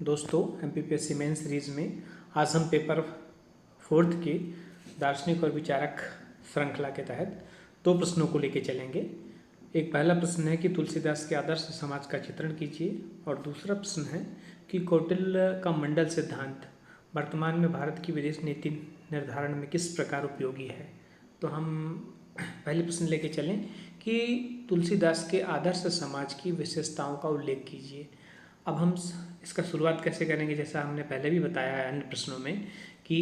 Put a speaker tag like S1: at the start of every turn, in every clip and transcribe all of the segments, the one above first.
S1: दोस्तों MPPSC main series में आज हम पेपर 4 के दार्शनिक और विचारक श्रृंखला के तहत 2 प्रश्नों को लेकर चलेंगे। एक पहला प्रश्न है कि तुलसीदास के आदर्श समाज का चित्रण कीजिए और दूसरा प्रश्न है कि कौटिल्य का मंडल सिद्धांत वर्तमान में भारत की विदेश नीति निर्धारण में किस प्रकार उपयोगी है। तो हम पहले प्रश्न लेके चलें कि तुलसीदास के आदर्श समाज की विशेषताओं का उल्लेख कीजिए। अब हम इसका शुरुआत कैसे करेंगे, जैसा हमने पहले भी बताया है अन्य प्रश्नों में कि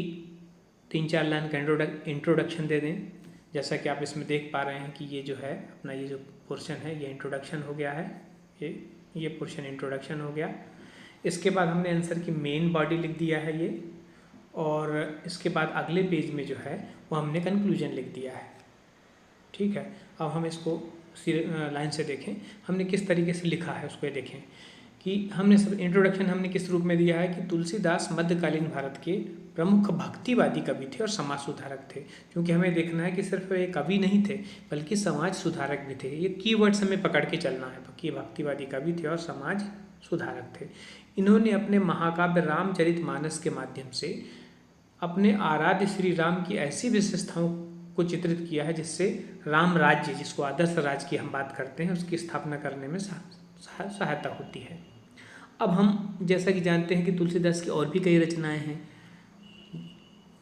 S1: 3-4 लाइन का इंट्रोडक्शन दे दें। जैसा कि आप इसमें देख पा रहे हैं कि ये जो है अपना ये जो पोर्शन है ये इंट्रोडक्शन हो गया है, ये पोर्शन इंट्रोडक्शन हो गया। इसके बाद हमने आंसर की मेन बॉडी लिख दिया है ये, और इसके बाद अगले पेज में जो है वो हमने कंक्लूजन लिख दिया है। ठीक है, अब हम इसको लाइन से देखें हमने किस तरीके से लिखा है उसको देखें कि हमने सब इंट्रोडक्शन हमने किस रूप में दिया है कि तुलसीदास मध्यकालीन भारत के प्रमुख भक्तिवादी कवि थे और समाज सुधारक थे। क्योंकि हमें देखना है कि सिर्फ वे कवि नहीं थे बल्कि समाज सुधारक भी थे। ये कीवर्ड्स हमें पकड़ के चलना है कि भक्तिवादी कवि थे और समाज सुधारक थे। इन्होंने अपने महाकाव्य रामचरितमानस के माध्यम से अपने आराध्य श्री राम की ऐसी विशेषताओं को चित्रित किया है जिससे राम राज्य, जिसको आदर्श राज्य की हम बात करते हैं, उसकी स्थापना करने में सहायता होती है। अब हम जैसा कि जानते हैं कि तुलसीदास की और भी कई रचनाएं हैं,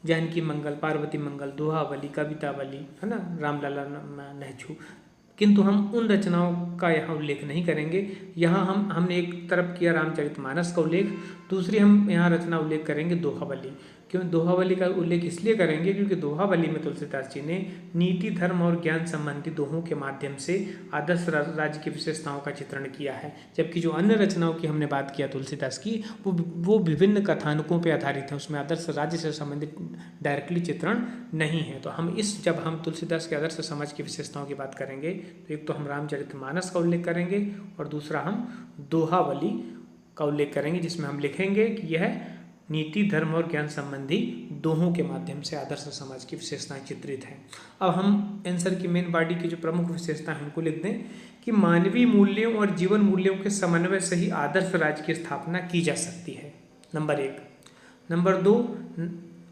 S1: जानकी मंगल, पार्वती मंगल, दोहावली, कवितावली, है ना, रामलला नहछू, किंतु हम उन रचनाओं का यहाँ उल्लेख नहीं करेंगे। यहाँ हमने एक तरफ किया रामचरितमानस का उल्लेख, दूसरी हम यहाँ रचना उल्लेख करेंगे दोहावली। क्यों दोहावली का उल्लेख इसलिए करेंगे क्योंकि दोहावली में तुलसीदास जी ने नीति, धर्म और ज्ञान संबंधी दोहों के माध्यम से आदर्श राज्य की विशेषताओं का चित्रण किया है। जबकि जो अन्य रचनाओं की हमने बात किया तुलसीदास की वो विभिन्न कथानकों पर आधारित है, उसमें आदर्श राज्य से संबंधित डायरेक्टली चित्रण नहीं है। तो हम जब हम तुलसीदास के आदर्श समाज की विशेषताओं की बात करेंगे तो एक तो हम रामचरितमानस का उल्लेख करेंगे और दूसरा हम दोहावली का उल्लेख करेंगे, जिसमें हम लिखेंगे कि यह नीति, धर्म और ज्ञान संबंधी दोहों के माध्यम से आदर्श समाज की विशेषताएं चित्रित हैं। अब हम आंसर की मेन बॉडी की जो प्रमुख विशेषता है उनको लिख दें कि मानवीय मूल्यों और जीवन मूल्यों के समन्वय से ही आदर्श राज्य की स्थापना की जा सकती है, नंबर 1। नंबर 2,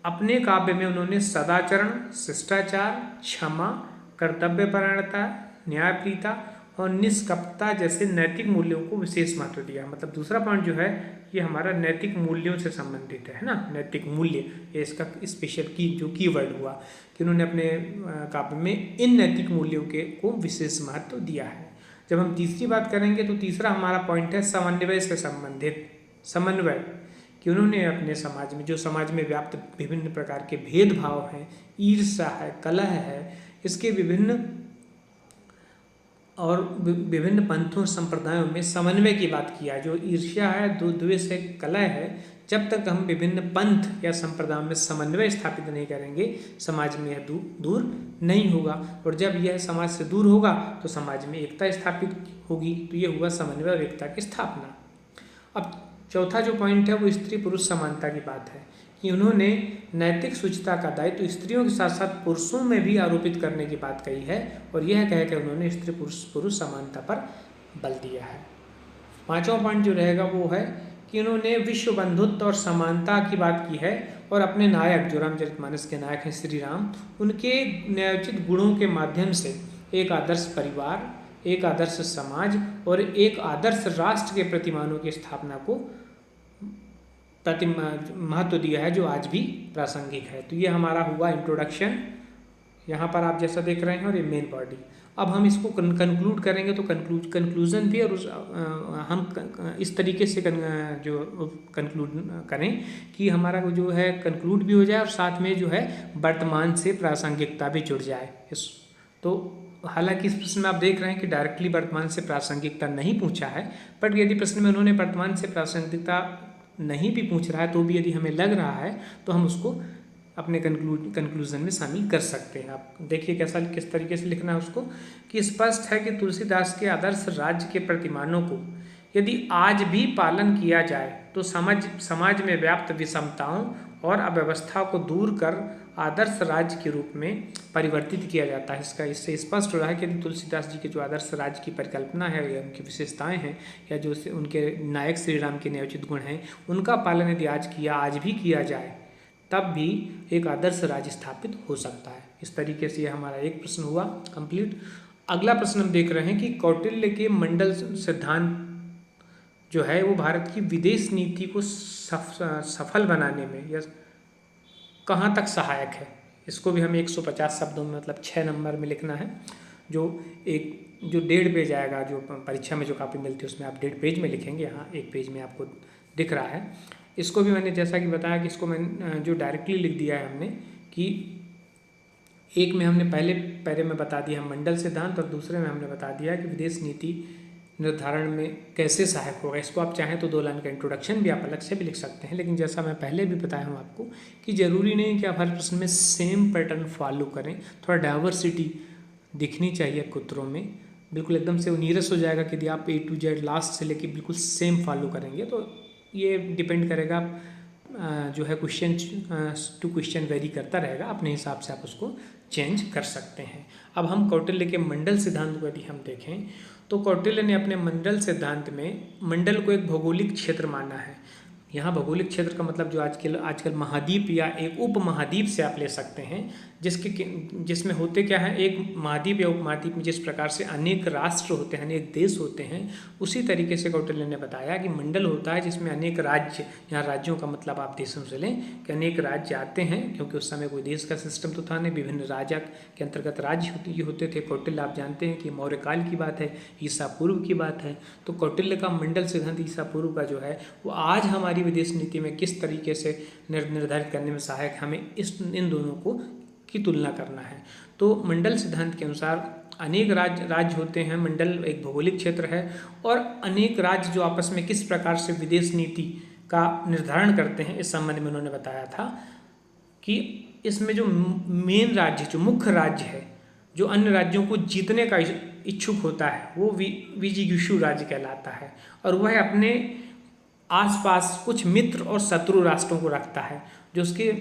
S1: अपने काव्य में उन्होंने सदाचरण, शिष्टाचार, क्षमा, कर्तव्यपरायणता, न्यायप्रियता और निष्कपटता जैसे नैतिक मूल्यों को विशेष महत्व दिया। मतलब दूसरा पॉइंट जो है ये हमारा नैतिक मूल्यों से संबंधित है ना, नैतिक मूल्य, ये इसका स्पेशल जो कीवर्ड हुआ कि उन्होंने अपने काव्य में इन नैतिक मूल्यों को विशेष महत्व दिया है। जब हम तीसरी बात करेंगे तो तीसरा हमारा पॉइंट है समन्वय से संबंधित, समन्वय, कि उन्होंने अपने समाज में जो समाज में व्याप्त विभिन्न प्रकार के भेदभाव हैं, ईर्ष्या है, कलह है, इसके विभिन्न पंथों संप्रदायों में समन्वय की बात किया। जो ईर्ष्या है, द्वेष है, कलह है, जब तक हम विभिन्न पंथ या संप्रदायों में समन्वय स्थापित नहीं करेंगे समाज में यह दूर नहीं होगा, और जब यह समाज से दूर होगा तो समाज में एकता स्थापित होगी। तो ये हुआ समन्वय और एकता की स्थापना। अब चौथा जो पॉइंट है वो स्त्री पुरुष समानता की बात है कि उन्होंने नैतिक शुचिता का दायित्व स्त्रियों के साथ साथ पुरुषों में भी आरोपित करने की बात कही है, और यह कहकर उन्होंने स्त्री पुरुष समानता पर बल दिया है। पांचवा पॉइंट जो रहेगा वो है कि उन्होंने विश्व बंधुत्व और समानता की बात की है, और अपने नायक जो रामचरितमानस के नायक हैं श्री राम, उनके न्यायोचित गुणों के माध्यम से एक आदर्श परिवार, एक आदर्श समाज और एक आदर्श राष्ट्र के प्रतिमानों की स्थापना को महत्व दिया है, जो आज भी प्रासंगिक है। तो ये हमारा हुआ इंट्रोडक्शन, यहाँ पर आप जैसा देख रहे हैं, और ये मेन बॉडी। अब हम इसको कंक्लूड करेंगे तो कंक्लूजन भी, और हम इस तरीके से जो कंक्लूड करें कि हमारा जो है कंक्लूड भी हो जाए और साथ में जो है वर्तमान से प्रासंगिकता भी जुड़ जाए। तो हालांकि इस प्रश्न में आप देख रहे हैं कि डायरेक्टली वर्तमान से प्रासंगिकता नहीं पूछा है, बट यदि प्रश्न में उन्होंने वर्तमान से प्रासंगिकता नहीं भी पूछ रहा है तो भी यदि हमें लग रहा है तो हम उसको अपने कंक्लूजन में शामिल कर सकते हैं। आप देखिए किस तरीके से लिखना है उसको, कि स्पष्ट है कि तुलसीदास के आदर्श राज्य के प्रतिमानों को यदि आज भी पालन किया जाए तो समाज में व्याप्त विषमताओं और अव्यवस्था को दूर कर आदर्श राज्य के रूप में परिवर्तित किया जाता है। इससे स्पष्ट हो रहा है कि यदि तुलसीदास जी के जो आदर्श राज्य की परिकल्पना है या उनकी विशेषताएं हैं या जो उनके नायक श्री राम के न्यायोचित गुण हैं, उनका पालन यदि आज भी किया जाए तब भी एक आदर्श राज्य स्थापित हो सकता है। इस तरीके से यह हमारा एक प्रश्न हुआ कंप्लीट। अगला प्रश्न हम देख रहे हैं कि कौटिल्य के मंडल सिद्धांत जो है वो भारत की विदेश नीति को सफल बनाने में या कहाँ तक सहायक है। इसको भी हमें 150 शब्दों में मतलब 6 नंबर में लिखना है। जो 1.5 पेज आएगा, जो परीक्षा में जो कापी मिलती है उसमें आप 1.5 पेज में लिखेंगे, यहाँ 1 पेज में आपको दिख रहा है। इसको भी मैंने जैसा कि बताया कि इसको मैंने जो डायरेक्टली लिख दिया है हमने कि एक में हमने पहले पैरे में बता दिया मंडल सिद्धांत और दूसरे में हमने बता दिया कि विदेश नीति निर्धारण में कैसे सहायक होगा। इसको आप चाहें तो 2 लाइन का इंट्रोडक्शन भी आप अलग से भी लिख सकते हैं, लेकिन जैसा मैं पहले भी बताया हूँ आपको कि ज़रूरी नहीं कि आप हर प्रश्न में सेम पैटर्न फॉलो करें। थोड़ा डाइवर्सिटी दिखनी चाहिए उत्तरों में। बिल्कुल एकदम से नीरस हो जाएगा कि यदि आप A to Z लास्ट से लेकर बिल्कुल सेम फॉलो करेंगे, तो ये डिपेंड करेगा जो है क्वेश्चन टू क्वेश्चन वेरी करता रहेगा, अपने हिसाब से आप उसको चेंज कर सकते हैं। अब हम कौटिल्य के मंडल सिद्धांत को यदि हम देखें तो कौटिल्य ने अपने मंडल सिद्धांत में मंडल को एक भौगोलिक क्षेत्र माना है। यहाँ भौगोलिक क्षेत्र का मतलब जो आजकल महाद्वीप या एक उप महाद्वीप से आप ले सकते हैं, जिसमें होते क्या है, एक महाद्वीप या उपमहाद्वीप में जिस प्रकार से अनेक राष्ट्र होते हैं, अनेक देश होते हैं, उसी तरीके से कौटिल्य ने बताया कि मंडल होता है जिसमें अनेक राज्य, यहाँ राज्यों का मतलब आप देशों से लें कि अनेक राज्य आते हैं, क्योंकि उस समय कोई देश का सिस्टम तो था नहीं, विभिन्न राजा के अंतर्गत राज्य होते थे। कौटिल्य आप जानते हैं कि मौर्य काल की बात है, ईसा पूर्व की बात है। तो कौटिल्य का मंडल सिद्धांत ईसा पूर्व का जो है वो आज हमारी विदेश नीति में किस तरीके से निर्धारित करने में सहायक, हमें इन दोनों को की तुलना करना है। तो मंडल सिद्धांत के अनुसार अनेक राज्य होते हैं, मंडल एक भौगोलिक क्षेत्र है, और अनेक राज्य जो आपस में किस प्रकार से विदेश नीति का निर्धारण करते हैं, इस संबंध में उन्होंने बताया था कि इसमें जो मेन राज्य, जो मुख्य राज्य है, जो अन्य राज्यों को जीतने का इच्छुक होता है, वो विजिगीषु राज्य कहलाता है, और वह अपने आसपास कुछ मित्र और शत्रु राष्ट्रों को रखता है। जो उसके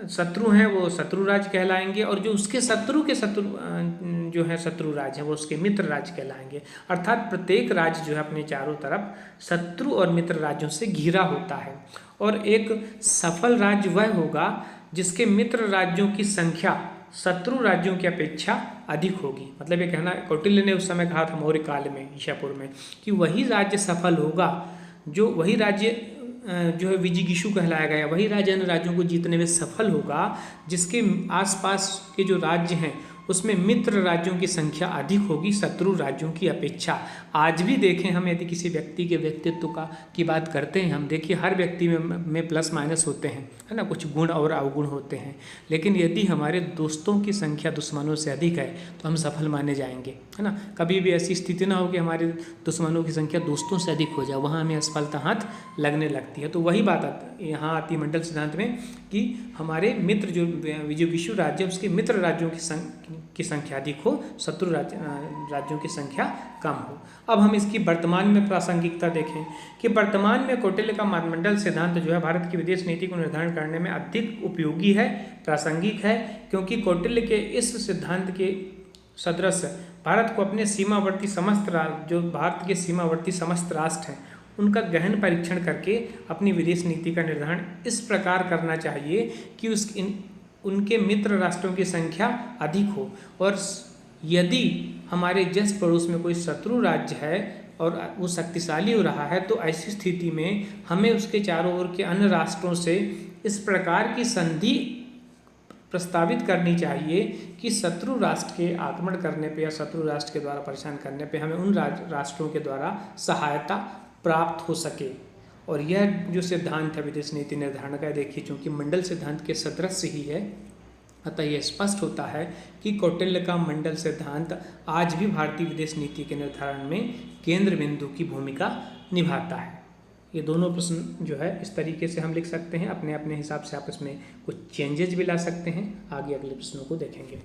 S1: शत्रु हैं वो शत्रु राज्य कहलाएंगे, और जो उसके शत्रु के जो है शत्रु राज्य हैं वो उसके मित्र राज्य कहलाएंगे। अर्थात प्रत्येक राज्य जो है अपने चारों तरफ शत्रु और मित्र राज्यों से घिरा होता है, और एक सफल राज्य वह होगा जिसके मित्र राज्यों की संख्या शत्रु राज्यों की अपेक्षा अधिक होगी। मतलब ये कहना कौटिल्य ने उस समय कहा था मौर्य काल में, ईशापुर में, कि वही राज्य सफल होगा, जो वही राज्य जो है विजिगीषु कहलाया गया, वही राज्य अन्य राज्यों को जीतने में सफल होगा जिसके आसपास के जो राज्य हैं उसमें मित्र राज्यों की संख्या अधिक होगी शत्रु राज्यों की अपेक्षा। आज भी देखें हम, यदि किसी व्यक्ति के व्यक्तित्व की बात करते हैं, हम देखिए हर व्यक्ति में प्लस माइनस होते हैं, है ना, कुछ गुण और अवगुण होते हैं, लेकिन यदि हमारे दोस्तों की संख्या दुश्मनों से अधिक है तो हम सफल माने जाएंगे, है ना। कभी भी ऐसी स्थिति ना हो कि हमारे दुश्मनों की संख्या दोस्तों से अधिक हो जाए, वहाँ हमें असफलता हाथ लगने लगती है। तो वही बात यहाँ आती है मंडल सिद्धांत में कि हमारे मित्र जो विजिगीषु राज्य उसके मित्र राज्यों की संख्या अधिक हो, शत्रु राज्यों की संख्या कम हो। अब हम इसकी वर्तमान में प्रासंगिकता देखें कि वर्तमान में कौटिल्य का मंडल सिद्धांत जो है भारत की विदेश नीति को निर्धारण करने में अधिक उपयोगी है, प्रासंगिक है, क्योंकि कौटिल्य के इस सिद्धांत के सदृश भारत को अपने सीमावर्ती समस्त जो भारत के सीमावर्ती समस्त राष्ट्र हैं उनका गहन परीक्षण करके अपनी विदेश नीति का निर्धारण इस प्रकार करना चाहिए कि उनके मित्र राष्ट्रों की संख्या अधिक हो, और यदि हमारे जस्ट पड़ोस में कोई शत्रु राज्य है और वो शक्तिशाली हो रहा है, तो ऐसी स्थिति में हमें उसके चारों ओर के अन्य राष्ट्रों से इस प्रकार की संधि प्रस्तावित करनी चाहिए कि शत्रु राष्ट्र के आक्रमण करने पे या शत्रु राष्ट्र के द्वारा परेशान करने पे हमें उन राष्ट्रों के द्वारा सहायता प्राप्त हो सके। और यह जो सिद्धांत है विदेश नीति निर्धारण का, देखिए चूँकि मंडल सिद्धांत के सदृश ही है, अतः यह स्पष्ट होता है कि कौटिल्य का मंडल सिद्धांत आज भी भारतीय विदेश नीति के निर्धारण में केंद्र बिंदु की भूमिका निभाता है। ये दोनों प्रश्न जो है इस तरीके से हम लिख सकते हैं, अपने अपने हिसाब से आप इसमें कुछ चेंजेज भी ला सकते हैं। आगे अगले प्रश्नों को देखेंगे।